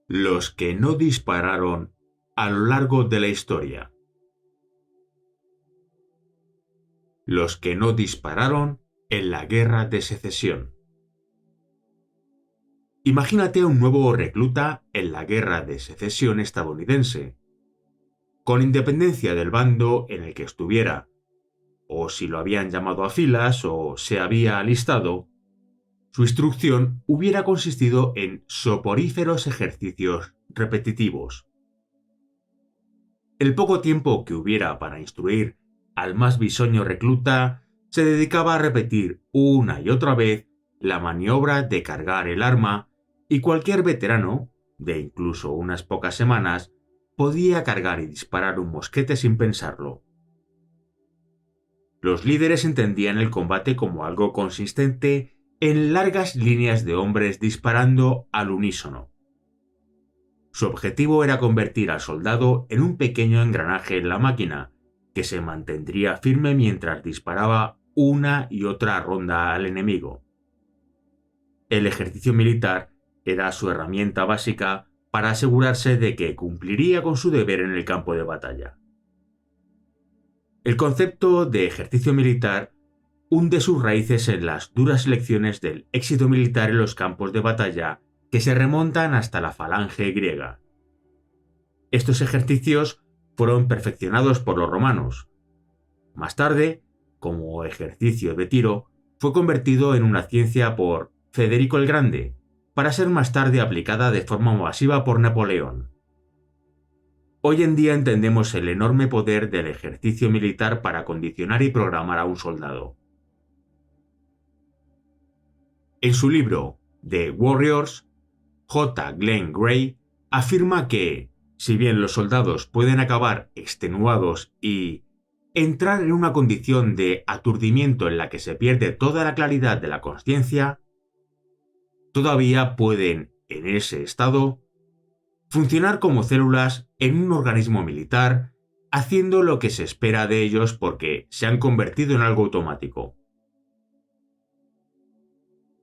Los que no dispararon a lo largo de la historia. Los que no dispararon en la Guerra de Secesión. Imagínate un nuevo recluta en la Guerra de Secesión estadounidense. Con independencia del bando en el que estuviera, o si lo habían llamado a filas o se había alistado, su instrucción hubiera consistido en soporíferos ejercicios repetitivos. El poco tiempo que hubiera para instruir al más bisoño recluta se dedicaba a repetir una y otra vez la maniobra de cargar el arma, y cualquier veterano, de incluso unas pocas semanas, podía cargar y disparar un mosquete sin pensarlo. Los líderes entendían el combate como algo consistente en largas líneas de hombres disparando al unísono. Su objetivo era convertir al soldado en un pequeño engranaje en la máquina, que se mantendría firme mientras disparaba una y otra ronda al enemigo. El ejercicio militar era su herramienta básica para asegurarse de que cumpliría con su deber en el campo de batalla. El concepto de ejercicio militar hunde sus raíces en las duras lecciones del éxito militar en los campos de batalla que se remontan hasta la falange griega. Estos ejercicios fueron perfeccionados por los romanos. Más tarde, como ejercicio de tiro, fue convertido en una ciencia por Federico el Grande, para ser más tarde aplicada de forma masiva por Napoleón. Hoy en día entendemos el enorme poder del ejercicio militar para condicionar y programar a un soldado. En su libro The Warriors, J. Glenn Gray afirma que, si bien los soldados pueden acabar extenuados y entrar en una condición de aturdimiento en la que se pierde toda la claridad de la conciencia, todavía pueden, en ese estado, funcionar como células en un organismo militar, haciendo lo que se espera de ellos porque se han convertido en algo automático.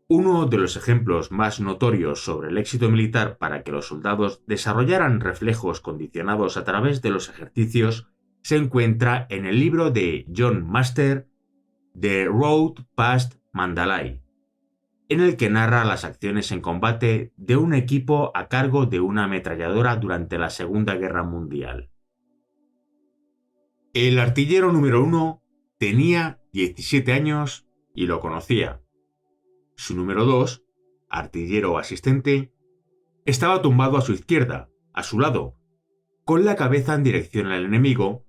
Uno de los ejemplos más notorios sobre el éxito militar para que los soldados desarrollaran reflejos condicionados a través de los ejercicios se encuentra en el libro de John Master, The Road Past Mandalay, en el que narra las acciones en combate de un equipo a cargo de una ametralladora durante la Segunda Guerra Mundial. El artillero número 1 tenía 17 años y lo conocía. Su número 2, artillero asistente, estaba tumbado a su izquierda, a su lado, con la cabeza en dirección al enemigo,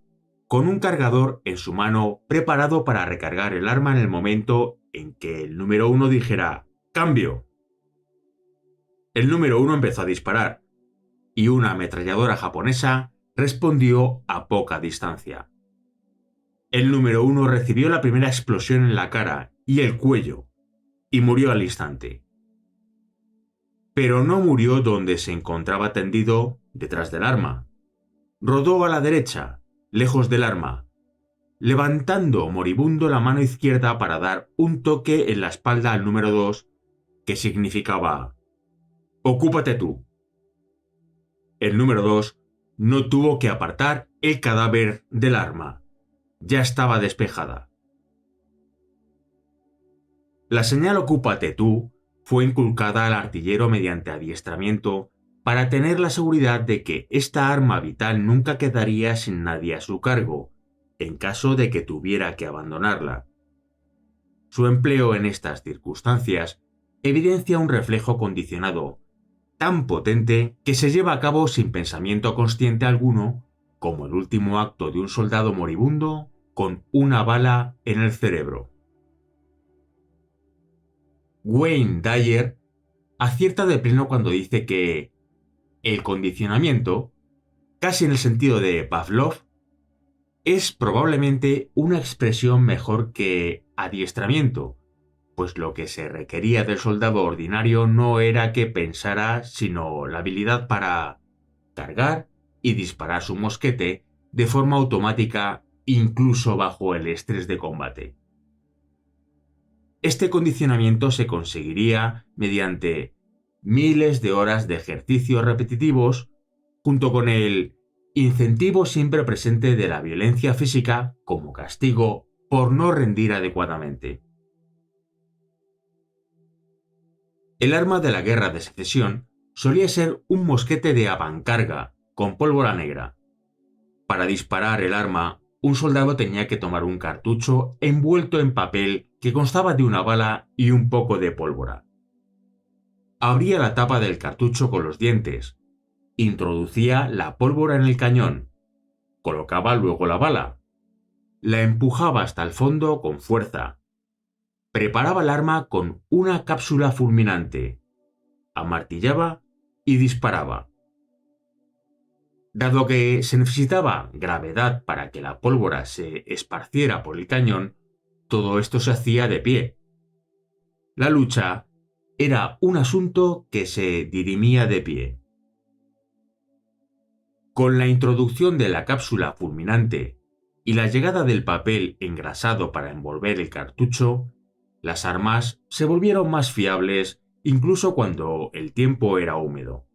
con un cargador en su mano preparado para recargar el arma en el momento en que el número 1 dijera ¡cambio! El número 1 empezó a disparar, y una ametralladora japonesa respondió a poca distancia. El número 1 recibió la primera explosión en la cara y el cuello, y murió al instante. Pero no murió donde se encontraba tendido detrás del arma. Rodó a la derecha, lejos del arma, levantando moribundo la mano izquierda para dar un toque en la espalda al número 2, que significaba «Ocúpate tú». El número 2 no tuvo que apartar el cadáver del arma. Ya estaba despejada. La señal «Ocúpate tú» fue inculcada al artillero mediante adiestramiento para tener la seguridad de que esta arma vital nunca quedaría sin nadie a su cargo, en caso de que tuviera que abandonarla. Su empleo en estas circunstancias evidencia un reflejo condicionado, tan potente que se lleva a cabo sin pensamiento consciente alguno, como el último acto de un soldado moribundo con una bala en el cerebro. Wayne Dyer acierta de pleno cuando dice que el condicionamiento, casi en el sentido de Pavlov, es probablemente una expresión mejor que adiestramiento, pues lo que se requería del soldado ordinario no era que pensara, sino la habilidad para cargar y disparar su mosquete de forma automática, incluso bajo el estrés de combate. Este condicionamiento se conseguiría mediante miles de horas de ejercicios repetitivos, junto con el incentivo siempre presente de la violencia física como castigo por no rendir adecuadamente. El arma de la Guerra de Secesión solía ser un mosquete de avancarga con pólvora negra. Para disparar el arma, un soldado tenía que tomar un cartucho envuelto en papel que constaba de una bala y un poco de pólvora. Abría la tapa del cartucho con los dientes, introducía la pólvora en el cañón, colocaba luego la bala, la empujaba hasta el fondo con fuerza, preparaba el arma con una cápsula fulminante, amartillaba y disparaba. Dado que se necesitaba gravedad para que la pólvora se esparciera por el cañón, todo esto se hacía de pie. La lucha era un asunto que se dirimía de pie. Con la introducción de la cápsula fulminante y la llegada del papel engrasado para envolver el cartucho, las armas se volvieron más fiables incluso cuando el tiempo era húmedo.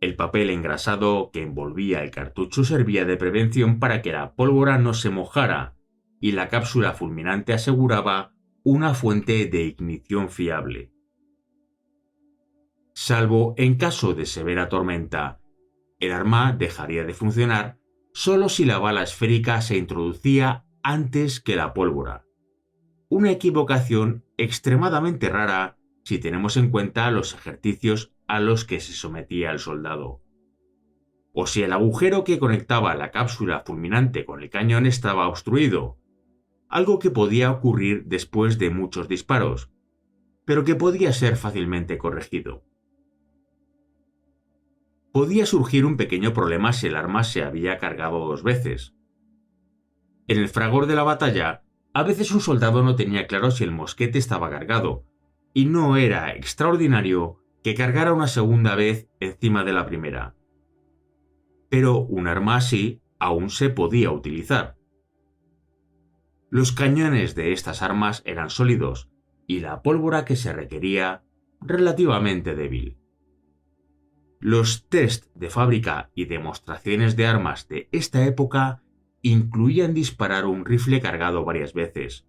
El papel engrasado que envolvía el cartucho servía de prevención para que la pólvora no se mojara y la cápsula fulminante aseguraba una fuente de ignición fiable. Salvo en caso de severa tormenta, el arma dejaría de funcionar solo si la bala esférica se introducía antes que la pólvora. Una equivocación extremadamente rara si tenemos en cuenta los ejercicios a los que se sometía el soldado. O si el agujero que conectaba la cápsula fulminante con el cañón estaba obstruido, algo que podía ocurrir después de muchos disparos, pero que podía ser fácilmente corregido. Podía surgir un pequeño problema si el arma se había cargado 2 veces. En el fragor de la batalla, a veces un soldado no tenía claro si el mosquete estaba cargado, y no era extraordinario que cargara una segunda vez encima de la primera. Pero un arma así aún se podía utilizar. Los cañones de estas armas eran sólidos y la pólvora que se requería relativamente débil. Los test de fábrica y demostraciones de armas de esta época incluían disparar un rifle cargado varias veces,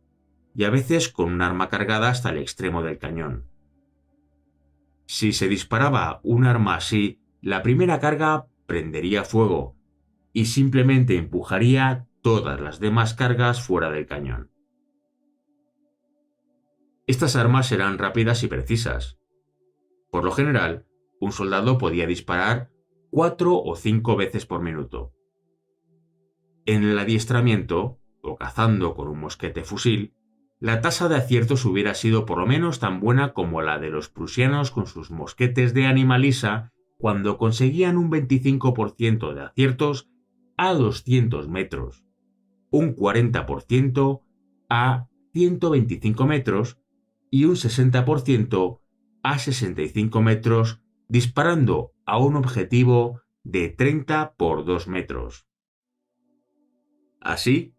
y a veces con un arma cargada hasta el extremo del cañón. Si se disparaba un arma así, la primera carga prendería fuego y simplemente empujaría todas las demás cargas fuera del cañón. Estas armas eran rápidas y precisas. Por lo general, un soldado podía disparar 4 o 5 veces por minuto. En el adiestramiento, o cazando con un mosquete fusil, la tasa de aciertos hubiera sido por lo menos tan buena como la de los prusianos con sus mosquetes de ánima lisa cuando conseguían un 25% de aciertos a 200 metros, un 40% a 125 metros y un 60% a 65 metros disparando a un objetivo de 30 por 2 metros. Así,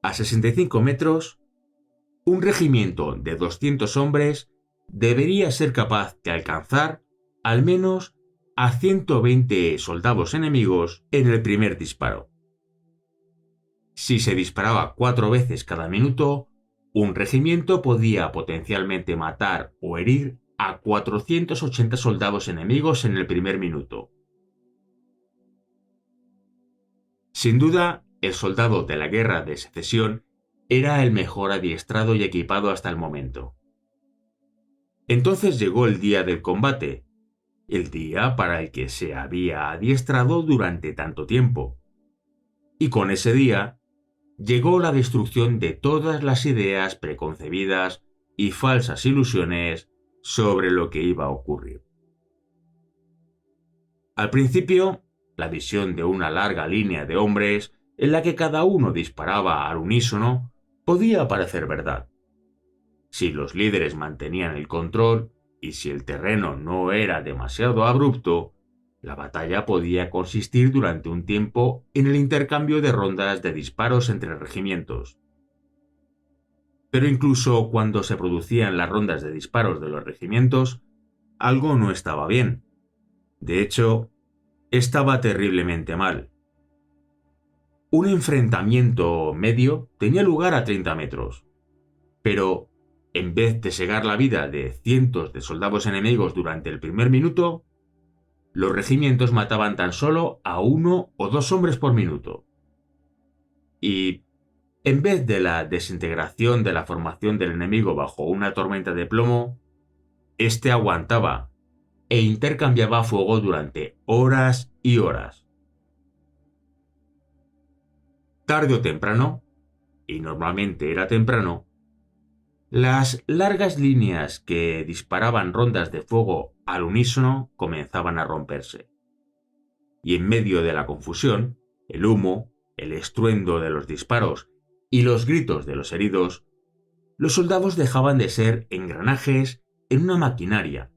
a 65 metros, un regimiento de 200 hombres debería ser capaz de alcanzar al menos a 120 soldados enemigos en el primer disparo. Si se disparaba 4 veces cada minuto, un regimiento podía potencialmente matar o herir a 480 soldados enemigos en el primer minuto. Sin duda, el soldado de la Guerra de Secesión era el mejor adiestrado y equipado hasta el momento. Entonces llegó el día del combate, el día para el que se había adiestrado durante tanto tiempo. Y con ese día, llegó la destrucción de todas las ideas preconcebidas y falsas ilusiones sobre lo que iba a ocurrir. Al principio, la visión de una larga línea de hombres en la que cada uno disparaba al unísono podía parecer verdad. Si los líderes mantenían el control y si el terreno no era demasiado abrupto, la batalla podía consistir durante un tiempo en el intercambio de rondas de disparos entre regimientos. Pero incluso cuando se producían las rondas de disparos de los regimientos, algo no estaba bien. De hecho, estaba terriblemente mal. Un enfrentamiento medio tenía lugar a 30 metros, pero en vez de segar la vida de cientos de soldados enemigos durante el primer minuto, los regimientos mataban tan solo a 1 o 2 hombres por minuto. Y en vez de la desintegración de la formación del enemigo bajo una tormenta de plomo, este aguantaba e intercambiaba fuego durante horas y horas. Tarde o temprano, y normalmente era temprano, las largas líneas que disparaban rondas de fuego al unísono comenzaban a romperse. Y en medio de la confusión, el humo, el estruendo de los disparos y los gritos de los heridos, los soldados dejaban de ser engranajes en una maquinaria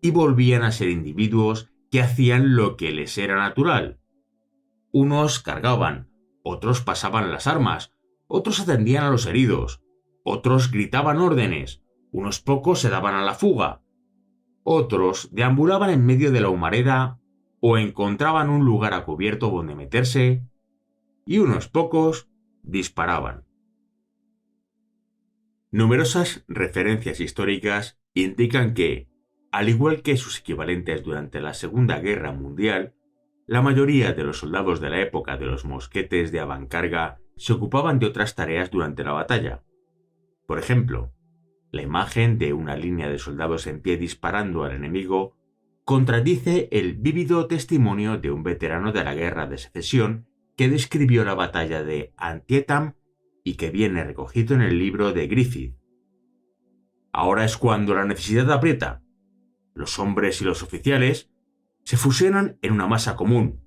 y volvían a ser individuos que hacían lo que les era natural. Unos cargaban, otros pasaban las armas, otros atendían a los heridos, otros gritaban órdenes, unos pocos se daban a la fuga, otros deambulaban en medio de la humareda o encontraban un lugar a cubierto donde meterse, y unos pocos disparaban. Numerosas referencias históricas indican que, al igual que sus equivalentes durante la Segunda Guerra Mundial, la mayoría de los soldados de la época de los mosquetes de avancarga se ocupaban de otras tareas durante la batalla. Por ejemplo, la imagen de una línea de soldados en pie disparando al enemigo contradice el vívido testimonio de un veterano de la Guerra de Secesión que describió la batalla de Antietam y que viene recogido en el libro de Griffith. Ahora es cuando la necesidad aprieta. Los hombres y los oficiales se fusionan en una masa común,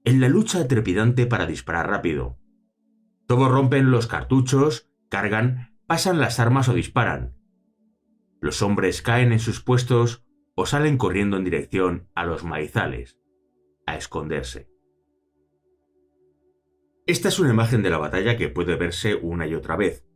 en la lucha trepidante para disparar rápido. Todos rompen los cartuchos, cargan, pasan las armas o disparan. Los hombres caen en sus puestos o salen corriendo en dirección a los maizales, a esconderse. Esta es una imagen de la batalla que puede verse una y otra vez.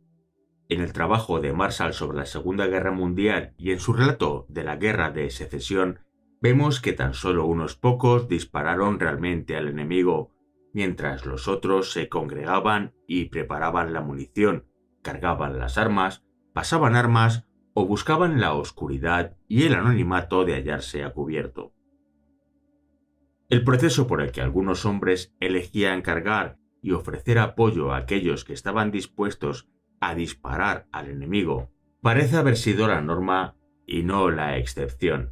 En el trabajo de Marshall sobre la Segunda Guerra Mundial y en su relato de la Guerra de Secesión, vemos que tan solo unos pocos dispararon realmente al enemigo, mientras los otros se congregaban y preparaban la munición, cargaban las armas, pasaban armas o buscaban la oscuridad y el anonimato de hallarse a cubierto. El proceso por el que algunos hombres elegían cargar y ofrecer apoyo a aquellos que estaban dispuestos a disparar al enemigo parece haber sido la norma y no la excepción.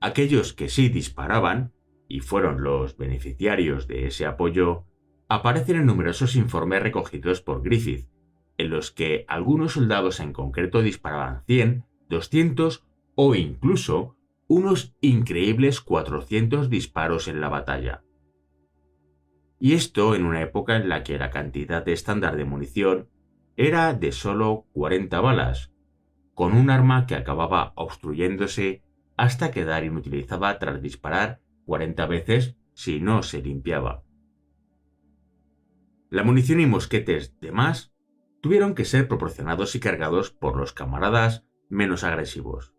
Aquellos que sí disparaban, y fueron los beneficiarios de ese apoyo, aparecen en numerosos informes recogidos por Griffith, en los que algunos soldados en concreto disparaban 100, 200 o incluso unos increíbles 400 disparos en la batalla. Y esto en una época en la que la cantidad estándar de munición era de solo 40 balas, con un arma que acababa obstruyéndose hasta quedar inutilizada tras disparar 40 veces si no se limpiaba. La munición y mosquetes de más tuvieron que ser proporcionados y cargados por los camaradas menos agresivos.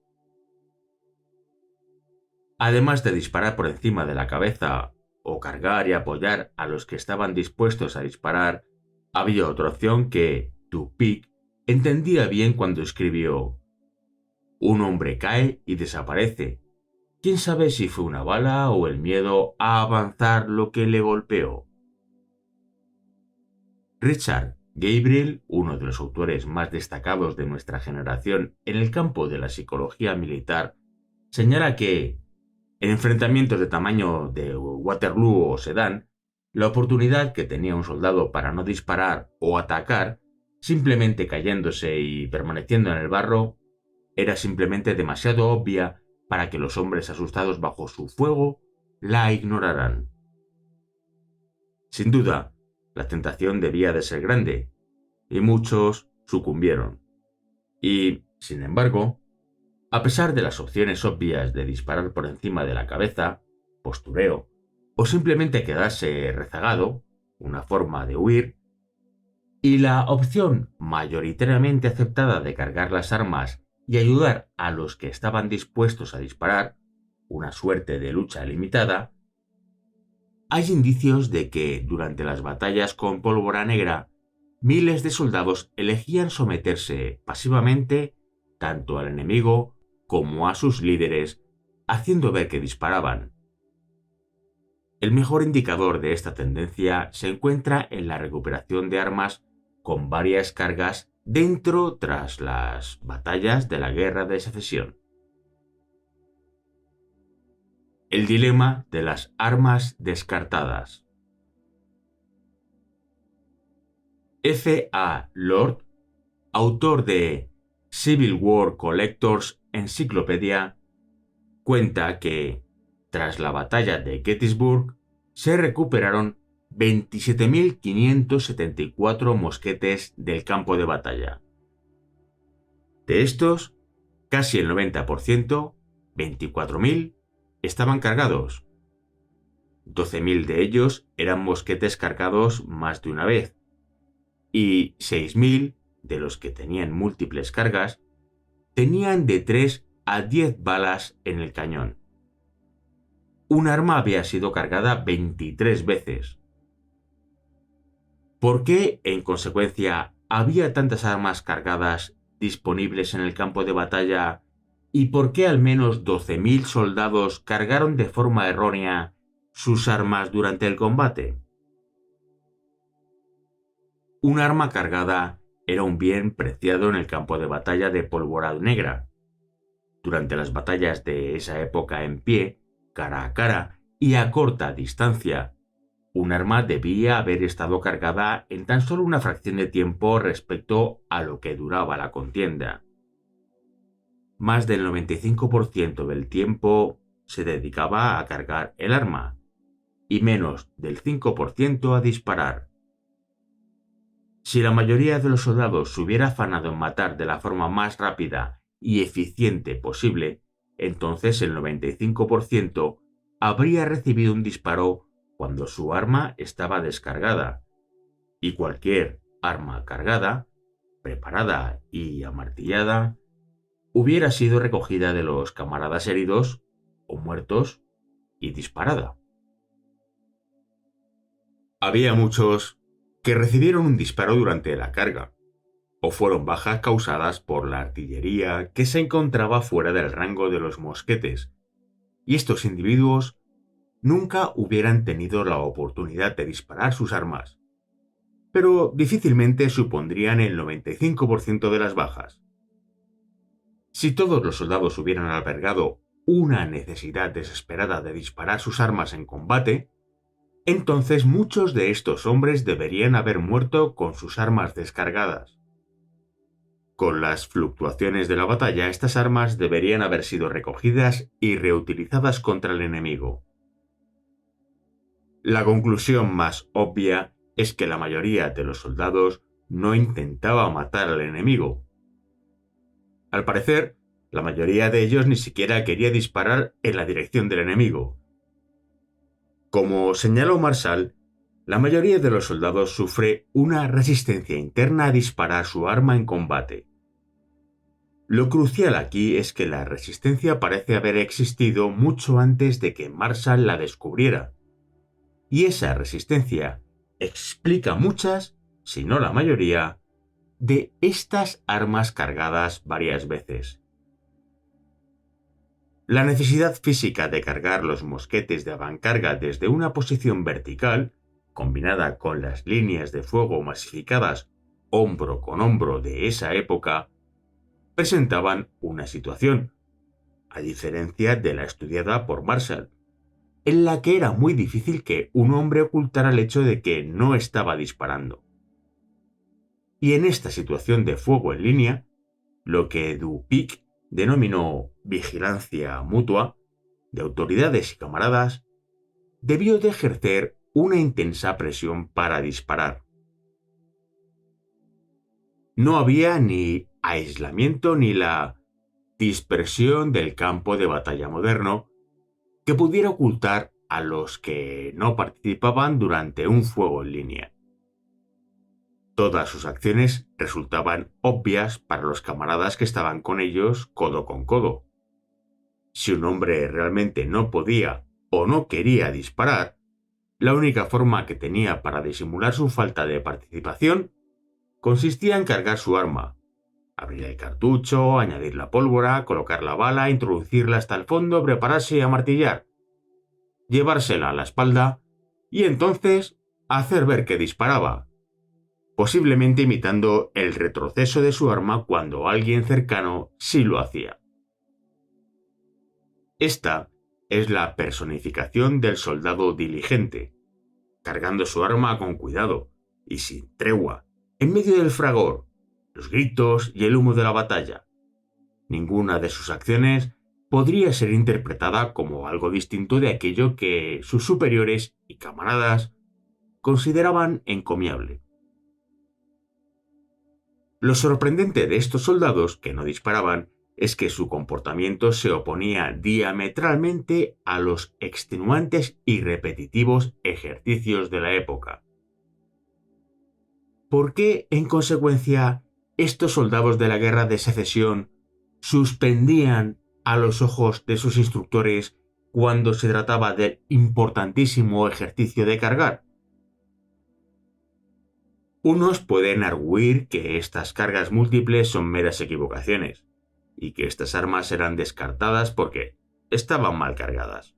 Además de disparar por encima de la cabeza o cargar y apoyar a los que estaban dispuestos a disparar, había otra opción que Tupik entendía bien cuando escribió: un hombre cae y desaparece. ¿Quién sabe si fue una bala o el miedo a avanzar lo que le golpeó? Richard Gabriel, uno de los autores más destacados de nuestra generación en el campo de la psicología militar, señala que, en enfrentamientos de tamaño de Waterloo o Sedan, la oportunidad que tenía un soldado para no disparar o atacar, simplemente cayéndose y permaneciendo en el barro, era simplemente demasiado obvia para que los hombres asustados bajo su fuego la ignoraran. Sin duda, la tentación debía de ser grande, y muchos sucumbieron. Y, sin embargo, a pesar de las opciones obvias de disparar por encima de la cabeza, postureo, o simplemente quedarse rezagado, una forma de huir, y la opción mayoritariamente aceptada de cargar las armas y ayudar a los que estaban dispuestos a disparar, una suerte de lucha limitada, hay indicios de que durante las batallas con pólvora negra, miles de soldados elegían someterse pasivamente tanto al enemigo como a sus líderes, haciendo ver que disparaban. El mejor indicador de esta tendencia se encuentra en la recuperación de armas con varias cargas dentro tras las batallas de la Guerra de Secesión. El dilema de las armas descartadas. F. A. Lord, autor de Civil War Collector's Encyclopedia, cuenta que, tras la batalla de Gettysburg, se recuperaron 27.574 mosquetes del campo de batalla. De estos, casi el 90%, 24.000, estaban cargados. 12.000 de ellos eran mosquetes cargados más de una vez, y 6.000 de los que tenían múltiples cargas tenían de 3 a 10 balas en el cañón. Un arma había sido cargada 23 veces. ¿Por qué, en consecuencia, había tantas armas cargadas disponibles en el campo de batalla y por qué al menos 12.000 soldados cargaron de forma errónea sus armas durante el combate? Un arma cargada era un bien preciado en el campo de batalla de pólvora negra. Durante las batallas de esa época en pie, cara a cara y a corta distancia, un arma debía haber estado cargada en tan solo una fracción de tiempo respecto a lo que duraba la contienda. Más del 95% del tiempo se dedicaba a cargar el arma y menos del 5% a disparar. Si la mayoría de los soldados se hubiera afanado en matar de la forma más rápida y eficiente posible, entonces el 95% habría recibido un disparo cuando su arma estaba descargada, y cualquier arma cargada, preparada y amartillada, hubiera sido recogida de los camaradas heridos o muertos y disparada. Había muchos que recibieron un disparo durante la carga, o fueron bajas causadas por la artillería que se encontraba fuera del rango de los mosquetes, y estos individuos nunca hubieran tenido la oportunidad de disparar sus armas, pero difícilmente supondrían el 95% de las bajas. Si todos los soldados hubieran albergado una necesidad desesperada de disparar sus armas en combate, entonces muchos de estos hombres deberían haber muerto con sus armas descargadas. Con las fluctuaciones de la batalla, estas armas deberían haber sido recogidas y reutilizadas contra el enemigo. La conclusión más obvia es que la mayoría de los soldados no intentaba matar al enemigo. Al parecer, la mayoría de ellos ni siquiera quería disparar en la dirección del enemigo. Como señaló Marshall, la mayoría de los soldados sufre una resistencia interna a disparar su arma en combate. Lo crucial aquí es que la resistencia parece haber existido mucho antes de que Marshall la descubriera. Y esa resistencia explica muchas, si no la mayoría, de estas armas cargadas varias veces. La necesidad física de cargar los mosquetes de avancarga desde una posición vertical, combinada con las líneas de fuego masificadas hombro con hombro de esa época, presentaban una situación, a diferencia de la estudiada por Marshall, en la que era muy difícil que un hombre ocultara el hecho de que no estaba disparando. Y en esta situación de fuego en línea, lo que Dupic denominó vigilancia mutua, de autoridades y camaradas, debió de ejercer una intensa presión para disparar. No había ni aislamiento ni la dispersión del campo de batalla moderno que pudiera ocultar a los que no participaban durante un fuego en línea. Todas sus acciones resultaban obvias para los camaradas que estaban con ellos codo con codo. Si un hombre realmente no podía o no quería disparar, la única forma que tenía para disimular su falta de participación consistía en cargar su arma, abrir el cartucho, añadir la pólvora, colocar la bala, introducirla hasta el fondo, prepararse a martillar, llevársela a la espalda y entonces hacer ver que disparaba, posiblemente imitando el retroceso de su arma cuando alguien cercano sí lo hacía. Esta es la personificación del soldado diligente, cargando su arma con cuidado y sin tregua, en medio del fragor, los gritos y el humo de la batalla. Ninguna de sus acciones podría ser interpretada como algo distinto de aquello que sus superiores y camaradas consideraban encomiable. Lo sorprendente de estos soldados que no disparaban es que su comportamiento se oponía diametralmente a los extenuantes y repetitivos ejercicios de la época. ¿Por qué, en consecuencia, estos soldados de la Guerra de Secesión suspendían a los ojos de sus instructores cuando se trataba del importantísimo ejercicio de cargar? Unos pueden arguir que estas cargas múltiples son meras equivocaciones, y que estas armas eran descartadas porque estaban mal cargadas.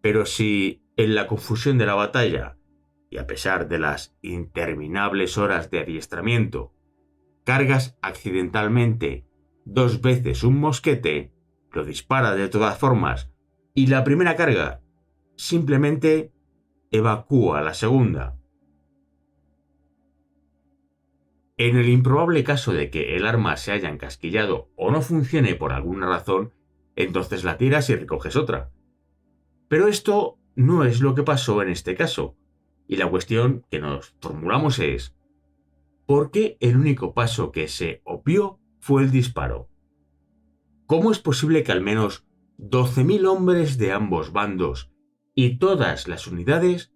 Pero si, en la confusión de la batalla, y a pesar de las interminables horas de adiestramiento, cargas accidentalmente 2 veces un mosquete, lo disparas de todas formas, y la primera carga simplemente evacúa la segunda. En el improbable caso de que el arma se haya encasquillado o no funcione por alguna razón, entonces la tiras y recoges otra. Pero esto no es lo que pasó en este caso, y la cuestión que nos formulamos es: ¿por qué el único paso que se obvió fue el disparo? ¿Cómo es posible que al menos 12.000 hombres de ambos bandos y todas las unidades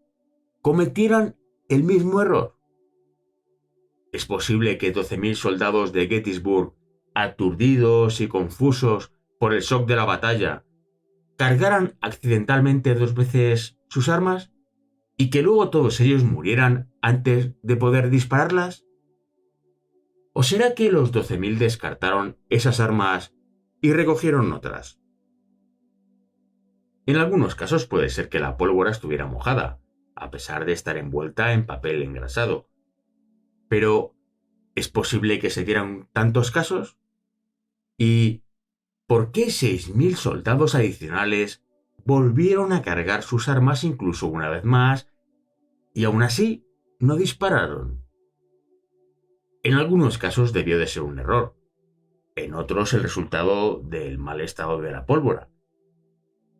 cometieran el mismo error? ¿Es posible que 12.000 soldados de Gettysburg, aturdidos y confusos por el shock de la batalla, cargaran accidentalmente 2 veces sus armas y que luego todos ellos murieran antes de poder dispararlas? ¿O será que los 12.000 descartaron esas armas y recogieron otras? En algunos casos puede ser que la pólvora estuviera mojada, a pesar de estar envuelta en papel engrasado. Pero, ¿es posible que se dieran tantos casos? ¿Y por qué 6.000 soldados adicionales volvieron a cargar sus armas incluso una vez más y aún así no dispararon? En algunos casos debió de ser un error, en otros el resultado del mal estado de la pólvora.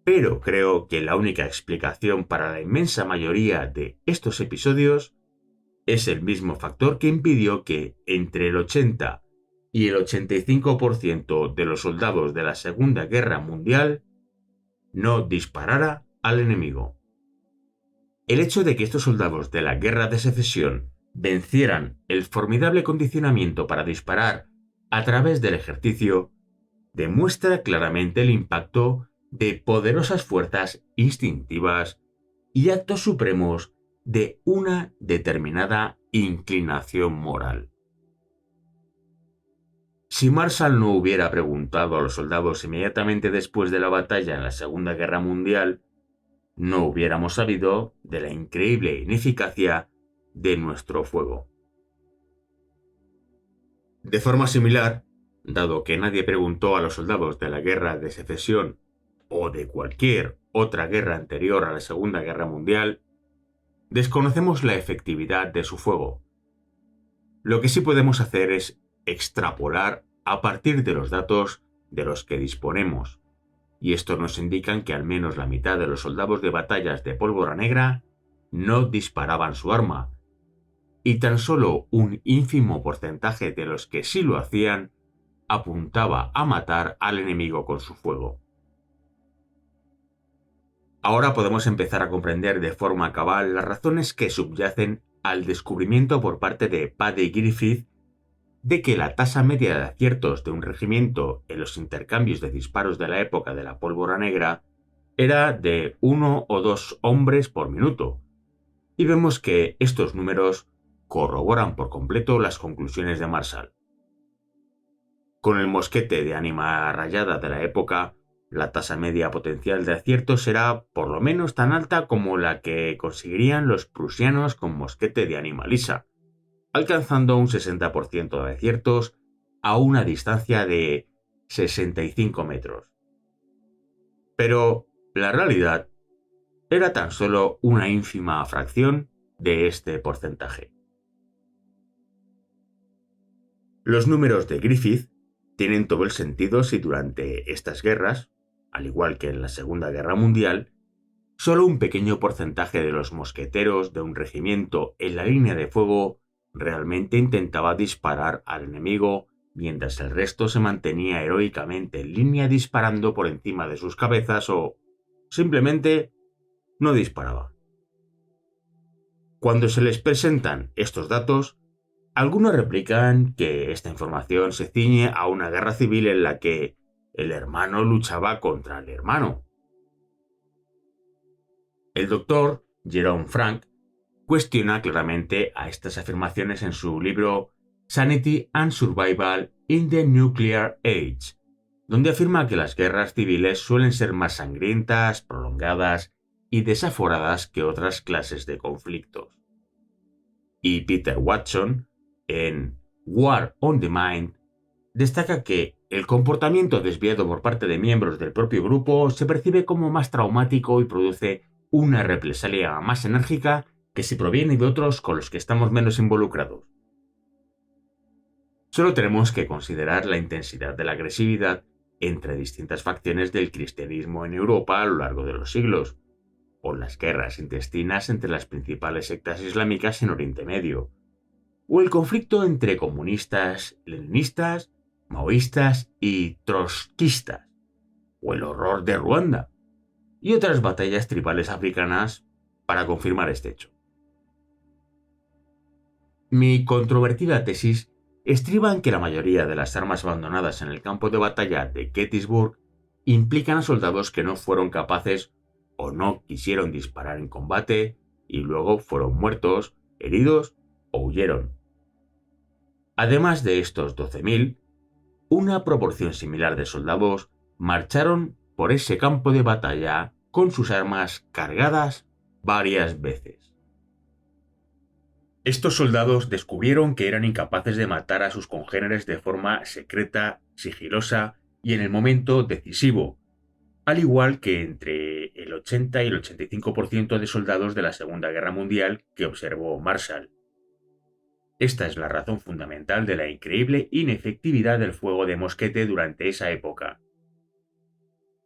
Pero creo que la única explicación para la inmensa mayoría de estos episodios es el mismo factor que impidió que entre el 80 y el 85% de los soldados de la Segunda Guerra Mundial no disparara al enemigo. El hecho de que estos soldados de la Guerra de Secesión vencieran el formidable condicionamiento para disparar a través del ejercicio demuestra claramente el impacto de poderosas fuerzas instintivas y actos supremos de una determinada inclinación moral. Si Marshall no hubiera preguntado a los soldados inmediatamente después de la batalla en la Segunda Guerra Mundial, no hubiéramos sabido de la increíble ineficacia de nuestro fuego. De forma similar, dado que nadie preguntó a los soldados de la Guerra de Secesión o de cualquier otra guerra anterior a la Segunda Guerra Mundial, desconocemos la efectividad de su fuego. Lo que sí podemos hacer es extrapolar a partir de los datos de los que disponemos, y estos nos indican que al menos la mitad de los soldados de batallas de pólvora negra no disparaban su arma, y tan solo un ínfimo porcentaje de los que sí lo hacían apuntaba a matar al enemigo con su fuego. Ahora podemos empezar a comprender de forma cabal las razones que subyacen al descubrimiento por parte de Paddy Griffith de que la tasa media de aciertos de un regimiento en los intercambios de disparos de la época de la pólvora negra era de 1 o 2 hombres por minuto, y vemos que estos números corroboran por completo las conclusiones de Marshall. Con el mosquete de ánima rayada de la época, la tasa media potencial de acierto será por lo menos tan alta como la que conseguirían los prusianos con mosquete de ánima lisa, alcanzando un 60% de aciertos a una distancia de 65 metros. Pero la realidad era tan solo una ínfima fracción de este porcentaje. Los números de Griffith tienen todo el sentido si durante estas guerras, al igual que en la Segunda Guerra Mundial, solo un pequeño porcentaje de los mosqueteros de un regimiento en la línea de fuego realmente intentaba disparar al enemigo, mientras el resto se mantenía heroicamente en línea disparando por encima de sus cabezas o simplemente no disparaba. Cuando se les presentan estos datos, algunos replican que esta información se ciñe a una guerra civil en la que el hermano luchaba contra el hermano. El doctor Jerome Frank cuestiona claramente a estas afirmaciones en su libro Sanity and Survival in the Nuclear Age, donde afirma que las guerras civiles suelen ser más sangrientas, prolongadas y desaforadas que otras clases de conflictos. Y Peter Watson, en War on the Mind, destaca que el comportamiento desviado por parte de miembros del propio grupo se percibe como más traumático y produce una represalia más enérgica que si proviene de otros con los que estamos menos involucrados. Solo tenemos que considerar la intensidad de la agresividad entre distintas facciones del cristianismo en Europa a lo largo de los siglos, o las guerras intestinas entre las principales sectas islámicas en Oriente Medio, o el conflicto entre comunistas, leninistas, maoístas y trotskistas, o el horror de Ruanda, y otras batallas tribales africanas para confirmar este hecho. Mi controvertida tesis estriba en que la mayoría de las armas abandonadas en el campo de batalla de Gettysburg implican a soldados que no fueron capaces o no quisieron disparar en combate y luego fueron muertos, heridos o huyeron. Además de estos 12.000, una proporción similar de soldados marcharon por ese campo de batalla con sus armas cargadas varias veces. Estos soldados descubrieron que eran incapaces de matar a sus congéneres de forma secreta, sigilosa y en el momento decisivo, al igual que entre el 80 y el 85% de soldados de la Segunda Guerra Mundial que observó Marshall. Esta es la razón fundamental de la increíble inefectividad del fuego de mosquete durante esa época.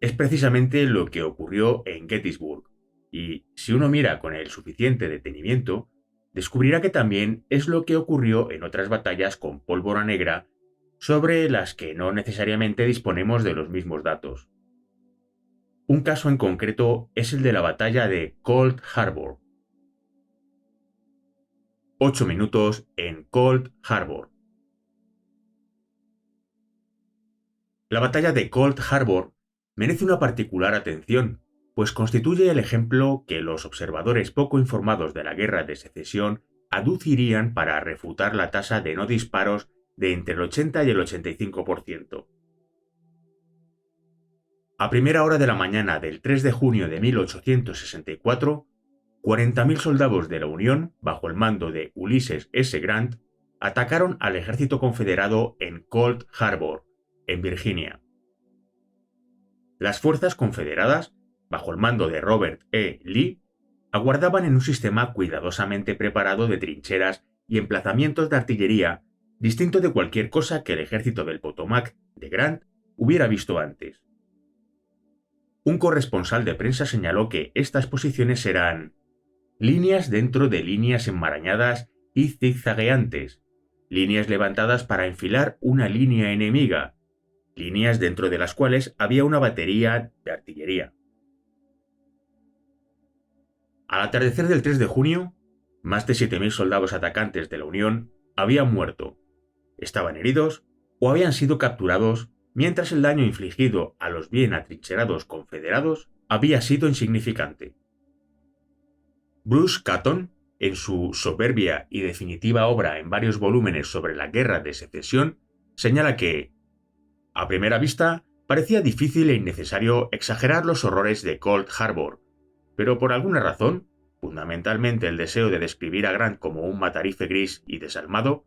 Es precisamente lo que ocurrió en Gettysburg, y si uno mira con el suficiente detenimiento, descubrirá que también es lo que ocurrió en otras batallas con pólvora negra sobre las que no necesariamente disponemos de los mismos datos. Un caso en concreto es el de la batalla de Cold Harbor. 8 minutos en Cold Harbor. La batalla de Cold Harbor merece una particular atención, pues constituye el ejemplo que los observadores poco informados de la Guerra de Secesión aducirían para refutar la tasa de no disparos de entre el 80 y el 85%. A primera hora de la mañana del 3 de junio de 1864, 40.000 soldados de la Unión, bajo el mando de Ulysses S. Grant, atacaron al ejército confederado en Cold Harbor, en Virginia. Las fuerzas confederadas, bajo el mando de Robert E. Lee, aguardaban en un sistema cuidadosamente preparado de trincheras y emplazamientos de artillería, distinto de cualquier cosa que el ejército del Potomac de Grant hubiera visto antes. Un corresponsal de prensa señaló que estas posiciones eran líneas dentro de líneas enmarañadas y zigzagueantes, líneas levantadas para enfilar una línea enemiga, líneas dentro de las cuales había una batería de artillería. Al atardecer del 3 de junio, Más de 7.000 soldados atacantes de la Unión habían muerto, estaban heridos o habían sido capturados, mientras el daño infligido a los bien atrincherados confederados había sido insignificante. Bruce Catton, en su soberbia y definitiva obra en varios volúmenes sobre la Guerra de Secesión, señala que, a primera vista, parecía difícil e innecesario exagerar los horrores de Cold Harbor, pero por alguna razón, fundamentalmente el deseo de describir a Grant como un matarife gris y desalmado,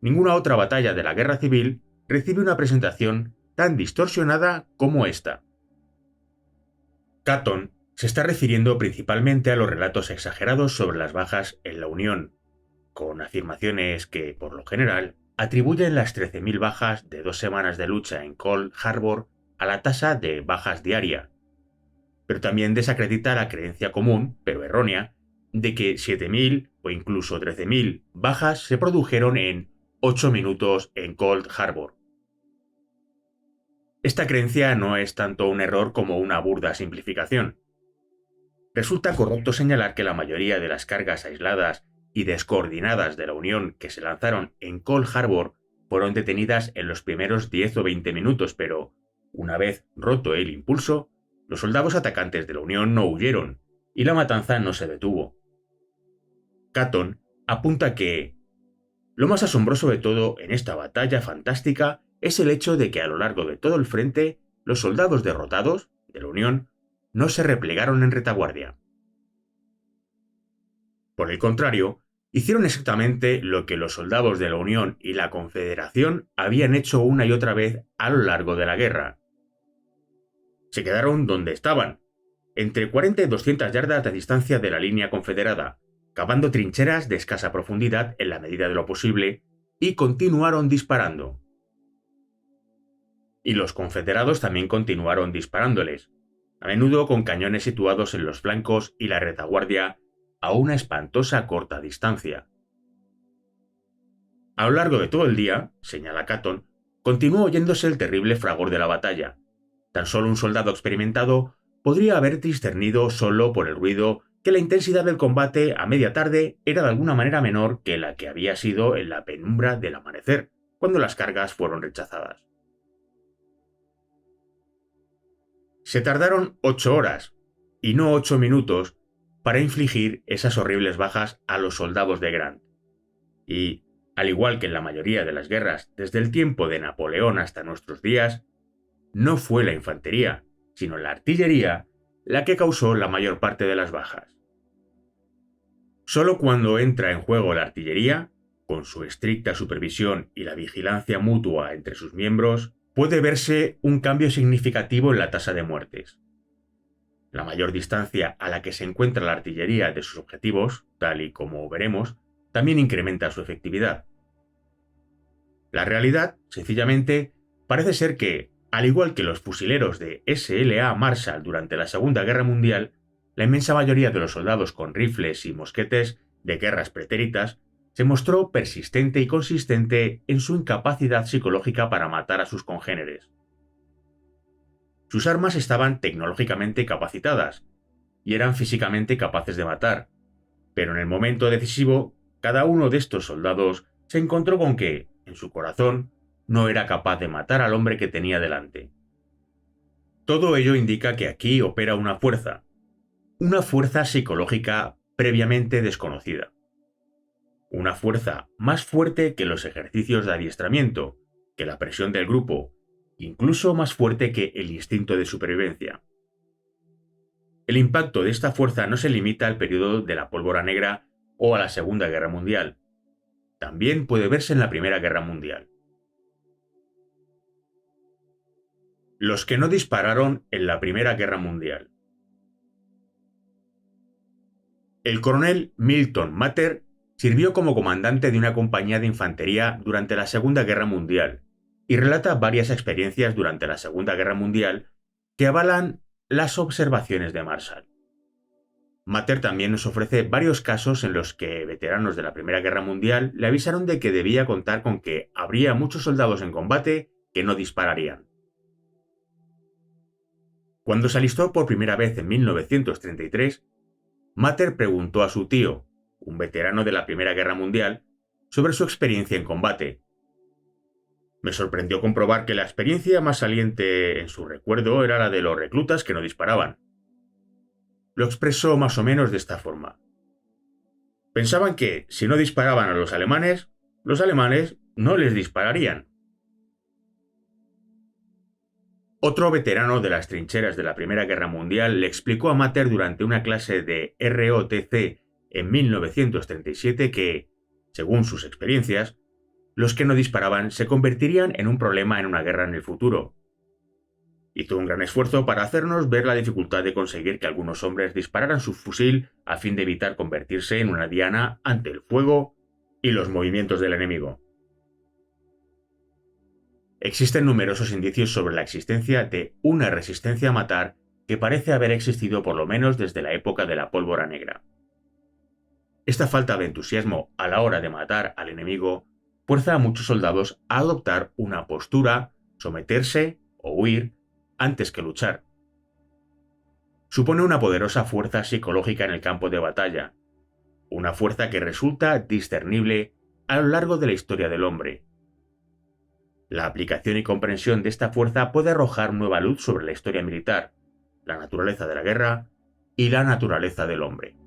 ninguna otra batalla de la Guerra Civil recibe una presentación tan distorsionada como esta. Catton se está refiriendo principalmente a los relatos exagerados sobre las bajas en la Unión, con afirmaciones que, por lo general, atribuyen las 13.000 bajas de 2 semanas de lucha en Cold Harbor a la tasa de bajas diaria, pero también desacredita la creencia común, pero errónea, de que 7.000 o incluso 13.000 bajas se produjeron en 8 minutos en Cold Harbor. Esta creencia no es tanto un error como una burda simplificación. Resulta correcto señalar que la mayoría de las cargas aisladas y descoordinadas de la Unión que se lanzaron en Cold Harbor fueron detenidas en los primeros 10 o 20 minutos, pero, una vez roto el impulso, los soldados atacantes de la Unión no huyeron, y la matanza no se detuvo. Catton apunta que lo más asombroso de todo en esta batalla fantástica es el hecho de que a lo largo de todo el frente, los soldados derrotados de la Unión no se replegaron en retaguardia. Por el contrario, hicieron exactamente lo que los soldados de la Unión y la Confederación habían hecho una y otra vez a lo largo de la guerra. Se quedaron donde estaban, entre 40 y 200 yardas de distancia de la línea confederada, cavando trincheras de escasa profundidad en la medida de lo posible, y continuaron disparando. Y los confederados también continuaron disparándoles, a menudo con cañones situados en los flancos y la retaguardia a una espantosa corta distancia. A lo largo de todo el día, señala Catton, continuó oyéndose el terrible fragor de la batalla. Tan solo un soldado experimentado podría haber discernido solo por el ruido que la intensidad del combate a media tarde era de alguna manera menor que la que había sido en la penumbra del amanecer, cuando las cargas fueron rechazadas. Se tardaron 8 horas, y no 8 minutos, para infligir esas horribles bajas a los soldados de Grant. Y, al igual que en la mayoría de las guerras desde el tiempo de Napoleón hasta nuestros días, no fue la infantería, sino la artillería, la que causó la mayor parte de las bajas. Solo cuando entra en juego la artillería, con su estricta supervisión y la vigilancia mutua entre sus miembros, puede verse un cambio significativo en la tasa de muertes. La mayor distancia a la que se encuentra la artillería de sus objetivos, tal y como veremos, también incrementa su efectividad. La realidad, sencillamente, parece ser que, al igual que los fusileros de S.L.A. Marshall durante la Segunda Guerra Mundial, la inmensa mayoría de los soldados con rifles y mosquetes de guerras pretéritas se mostró persistente y consistente en su incapacidad psicológica para matar a sus congéneres. Sus armas estaban tecnológicamente capacitadas y eran físicamente capaces de matar, pero en el momento decisivo, cada uno de estos soldados se encontró con que, en su corazón, no era capaz de matar al hombre que tenía delante. Todo ello indica que aquí opera una fuerza psicológica previamente desconocida. Una fuerza más fuerte que los ejercicios de adiestramiento, que la presión del grupo, incluso más fuerte que el instinto de supervivencia. El impacto de esta fuerza no se limita al periodo de la pólvora negra o a la Segunda Guerra Mundial. También puede verse en la Primera Guerra Mundial. Los que no dispararon en la Primera Guerra Mundial. El coronel Milton Mater sirvió como comandante de una compañía de infantería durante la Segunda Guerra Mundial y relata varias experiencias durante la Segunda Guerra Mundial que avalan las observaciones de Marshall. Mater también nos ofrece varios casos en los que veteranos de la Primera Guerra Mundial le avisaron de que debía contar con que habría muchos soldados en combate que no dispararían. Cuando se alistó por primera vez en 1933, Mater preguntó a su tío, un veterano de la Primera Guerra Mundial, sobre su experiencia en combate. Me sorprendió comprobar que la experiencia más saliente en su recuerdo era la de los reclutas que no disparaban. Lo expresó más o menos de esta forma. Pensaban que, si no disparaban a los alemanes no les dispararían. Otro veterano de las trincheras de la Primera Guerra Mundial le explicó a Mater durante una clase de ROTC en 1937 que, según sus experiencias, los que no disparaban se convertirían en un problema en una guerra en el futuro. Hizo un gran esfuerzo para hacernos ver la dificultad de conseguir que algunos hombres dispararan su fusil a fin de evitar convertirse en una diana ante el fuego y los movimientos del enemigo. Existen numerosos indicios sobre la existencia de una resistencia a matar que parece haber existido por lo menos desde la época de la pólvora negra. Esta falta de entusiasmo a la hora de matar al enemigo fuerza a muchos soldados a adoptar una postura, someterse o huir antes que luchar. Supone una poderosa fuerza psicológica en el campo de batalla, una fuerza que resulta discernible a lo largo de la historia del hombre. La aplicación y comprensión de esta fuerza puede arrojar nueva luz sobre la historia militar, la naturaleza de la guerra y la naturaleza del hombre.